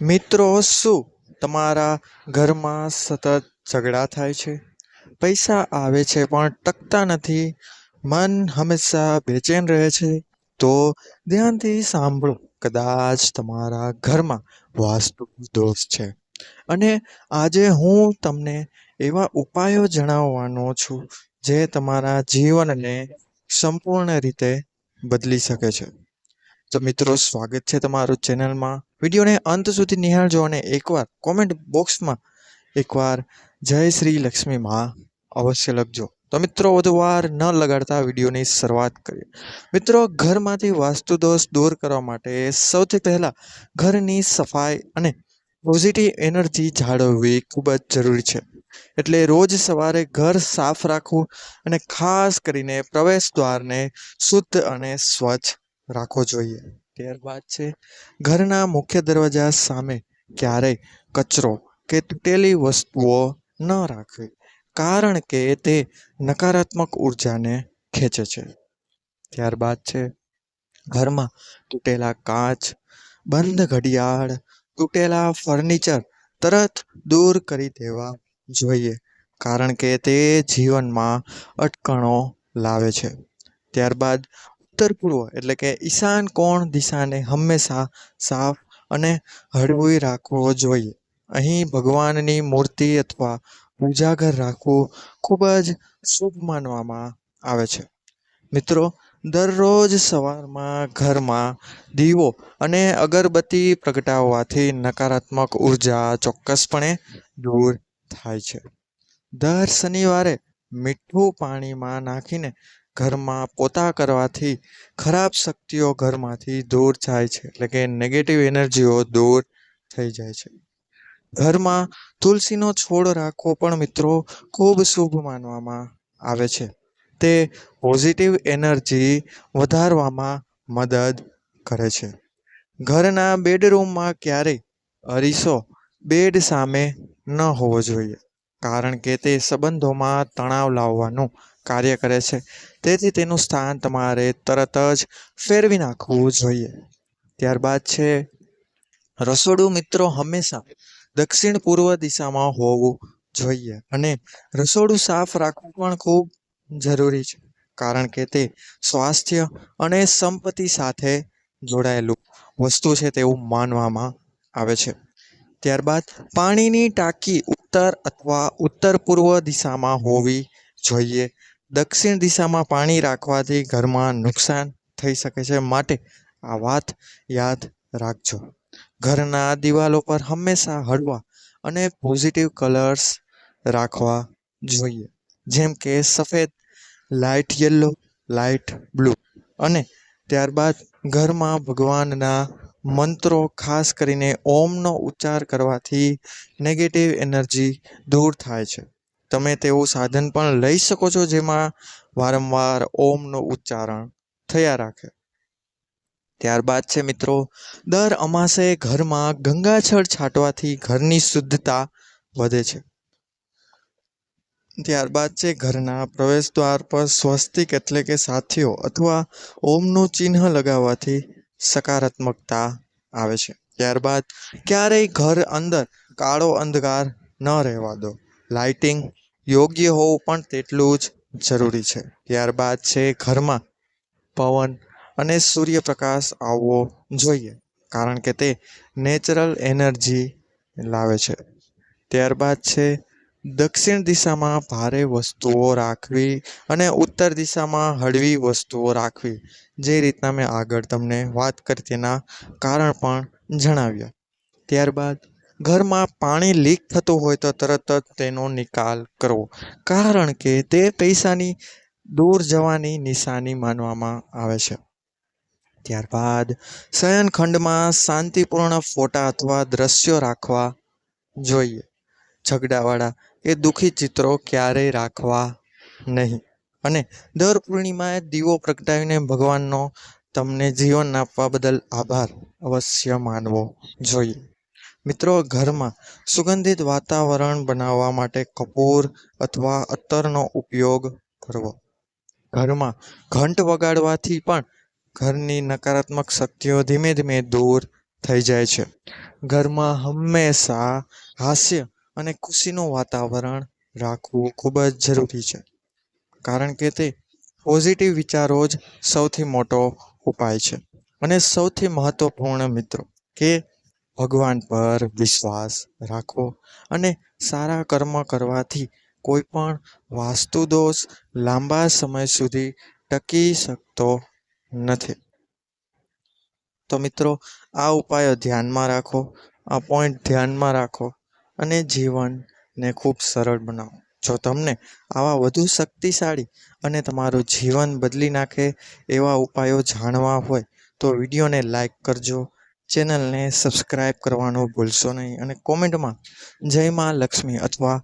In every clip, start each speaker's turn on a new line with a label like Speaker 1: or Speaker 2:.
Speaker 1: મિત્રો, શું તમારા ઘરમાં સતત ઝઘડા થાય છે? પૈસા આવે છે પણ ટકતા નથી, મન હંમેશા બેચેન રહે છે? તો ધ્યાનથી સાંભળો, કદાચ તમારા ઘરમાં વાસ્તુ દોષ છે. અને આજે હું તમને એવા ઉપાયો જણાવવાનો છું જે તમારા જીવનને સંપૂર્ણ રીતે બદલી શકે છે. તો મિત્રો, સ્વાગત છે તમારું ચેનલમાં. વિડીયોને અંત સુધી નિહાળજો અને એકવાર કોમેન્ટ બોક્સમાં એકવાર જય શ્રી લક્ષ્મી માં અવશ્ય લખજો. તો મિત્રો, વધુ વાર ન લગાડતા વિડીયોની શરૂઆત કરીએ. મિત્રો, ઘરમાંથી વાસ્તુ દોષ દૂર કરવા માટે સૌથી પહેલા ઘરની સફાઈ અને પોઝિટિવ એનર્જી જાળવવી ખૂબ જ જરૂરી છે. એટલે રોજ સવારે ઘર સાફ રાખવું અને ખાસ કરીને પ્રવેશ દ્વારને શુદ્ધ અને સ્વચ્છ રાખવો જોઈએ. ત્યારબાદ છે ઘરના મુખ્ય દરવાજા સામે ક્યારેય કચરો કે તૂટેલી વસ્તુઓ ન રાખવી, કારણ કે તે નકારાત્મક ઉર્જાને ખેંચે છે. ત્યારબાદ છે ઘરમાં તૂટેલા કાચ, બંધ ઘડિયાળ, તૂટેલા ફર્નિચર તરત દૂર કરી દેવા જોઈએ, કારણ કે તે જીવનમાં અટકણો લાવે છે. ત્યારબાદ ઉત્તર પૂર્વ એટલે કે ઈશાન કોણ દિશાને હંમેશા સાફ અને હળવું રાખવો જોઈએ. અહીં ભગવાનની મૂર્તિ અથવા પૂજા ઘર રાખવું ખૂબ જ શુભ માનવામાં આવે છે. મિત્રો, દરરોજ સવારમાં ઘરમાં દીવો અને અગરબત્તી પ્રગટાવવાથી નકારાત્મક ઉર્જા ચોક્કસપણે દૂર થાય છે. દર શનિવારે મીઠું પાણીમાં નાખીને ઘરમાં પોતા કરવાથી ખરાબ શક્તિઓ ઘરમાંથી દૂર જાય છે, એટલે કે નેગેટિવ એનર્જીઓ દૂર થઈ જાય છે. ઘરમાં તુલસીનો છોડ રાખવો પણ મિત્રો ખૂબ શુભ માનવામાં આવે છે. તે પોઝિટિવ એનર્જી વધારવામાં મદદ કરે છે. ઘરના બેડરૂમમાં ક્યારેય અરીસો બેડ સામે ન હોવો જોઈએ, કારણ કે તે સંબંધોમાં તણાવ લાવવાનું કાર્ય કરે છે. તેથી તેનું સ્થાન તમારે તરત જ ફેરવી નાખવું જોઈએ. ત્યારબાદ છે રસોડું. મિત્રો, હંમેશા દક્ષિણ પૂર્વ દિશામાં હોવું જોઈએ અને રસોડું સાફ રાખવું પણ ખૂબ જરૂરી છે, કારણ કે તે સ્વાસ્થ્ય અને સંપત્તિ સાથે જોડાયેલું વસ્તુ છે તેવું માનવામાં આવે છે. ત્યારબાદ પાણીની ટાંકી ઉત્તર અથવા ઉત્તર પૂર્વ દિશામાં હોવી જોઈએ. દક્ષિણ દિશામાં પાણી રાખવાથી ઘરમાં નુકસાન થઈ શકે છે, માટે આ વાત યાદ રાખજો. ઘરના દિવાલો પર હંમેશા હળવા અને પોઝિટિવ કલર્સ રાખવા જોઈએ, જેમ કે સફેદ, લાઇટ યલો, લાઇટ બ્લુ. અને ત્યારબાદ ઘરમાં ભગવાનના મંત્રો, ખાસ કરીને ઓમનો ઉચ્ચાર કરવાથી નેગેટિવ એનર્જી દૂર થાય છે. તમે તેવું સાધન પણ લઈ શકો છો જેમાં વારંવાર ઓમનું ઉચ્ચારણ થયા રાખે. ત્યારબાદ છે મિત્રો, દર અમાસે ઘરમાં ગંગાજળ છાંટવાથી ઘરની શુદ્ધતા વધે છે. ત્યારબાદ છે ઘરના પ્રવેશ દ્વાર પર સ્વસ્તિક એટલે કે સાથીઓ અથવા ઓમનું ચિહ્ન લગાવવાથી સકારાત્મકતા આવે છે. ત્યારબાદ ક્યારેય ઘર અંદર કાળો અંધકાર ન રહેવા દો. લાઇટિંગ યોગ્ય હોવું પણ તેટલું જ જરૂરી છે. ત્યારબાદ છે ઘરમાં પવન અને સૂર્યપ્રકાશ આવવો જોઈએ, કારણ કે તે નેચરલ એનર્જી લાવે છે. ત્યારબાદ છે દક્ષિણ દિશામાં ભારે વસ્તુઓ રાખવી અને ઉત્તર દિશામાં હળવી વસ્તુઓ રાખવી. જે રીતના મેં આગળ તમને વાત કરી તેના કારણ પણ જણાવ્યા. ત્યારબાદ ઘરમાં પાણી લીક થતું હોય તો તરત જ તેનો નિકાલ કરવો, કારણ કે તે પૈસાની દૂર જવાની નિશાની માનવામાં આવે છે. ત્યારબાદ શયનખંડમાં શાંતિપૂર્ણ ફોટા અથવા દ્રશ્યો રાખવા જોઈએ. ઝઘડાવાળા કે દુઃખી ચિત્રો ક્યારેય રાખવા નહીં. અને દર પૂર્ણિમાએ દીવો પ્રગટાવીને ભગવાનનો તમને જીવન આપવા બદલ આભાર અવશ્ય માનવો જોઈએ. મિત્રો, ઘરમાં સુગંધિત વાતાવરણ બનાવવા માટે કપૂર અથવા અત્તરનો ઉપયોગ કરવો. ઘરમાં ઘંટ વગાડવાથી પણ ઘરની નકારાત્મક શક્તિઓ ધીમે ધીમે દૂર થઈ જાય છે. ઘરમાં હંમેશા હાસ્ય અને ખુશીનું વાતાવરણ રાખવું ખૂબ જ જરૂરી છે, કારણ કે તે પોઝિટિવ વિચારો જ સૌથી મોટો ઉપાય છે. અને સૌથી મહત્વપૂર્ણ મિત્રો કે ભગવાન પર વિશ્વાસ રાખવો અને સારા કર્મ કરવાથી કોઈ પણ વાસ્તુ દોષ લાંબા સમય સુધી ટકી શકતો નથી. તો મિત્રો, આ ઉપાયો ધ્યાનમાં રાખો, આ પોઈન્ટ ધ્યાનમાં રાખો અને જીવનને ખૂબ સરળ બનાવો. જો તમને આવા વધુ શક્તિશાળી અને તમારું જીવન બદલી નાખે એવા ઉપાયો જાણવા હોય તો વિડીયોને લાઈક કરજો, ચેનલને સબસ્ક્રાઈબ કરવાનું ભૂલશો નહીં અને કોમેન્ટમાં જય માં લક્ષ્મી અથવા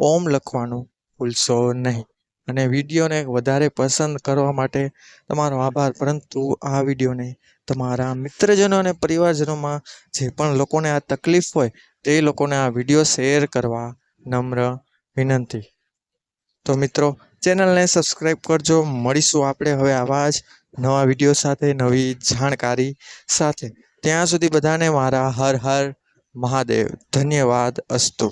Speaker 1: ઓમ લખવાનું ભૂલશો નહીં. અને વિડીયોને વધારે પસંદ કરવા માટે તમારો આભાર. પરંતુ આ વિડીયોને તમારા મિત્રજનો અને પરિવારજનોમાં જે પણ લોકોને આ તકલીફ હોય તે લોકોને આ વિડીયો શેર કરવા નમ્ર વિનંતી. તો મિત્રો, ચેનલને સબસ્ક્રાઈબ કરજો. મળીશું આપણે હવે આવા જ નવા વિડીયો સાથે, નવી જાણકારી સાથે. ત્યાં સુધી બધાને મારા હર હર મહાદેવ. ધન્યવાદ અસ્તુ.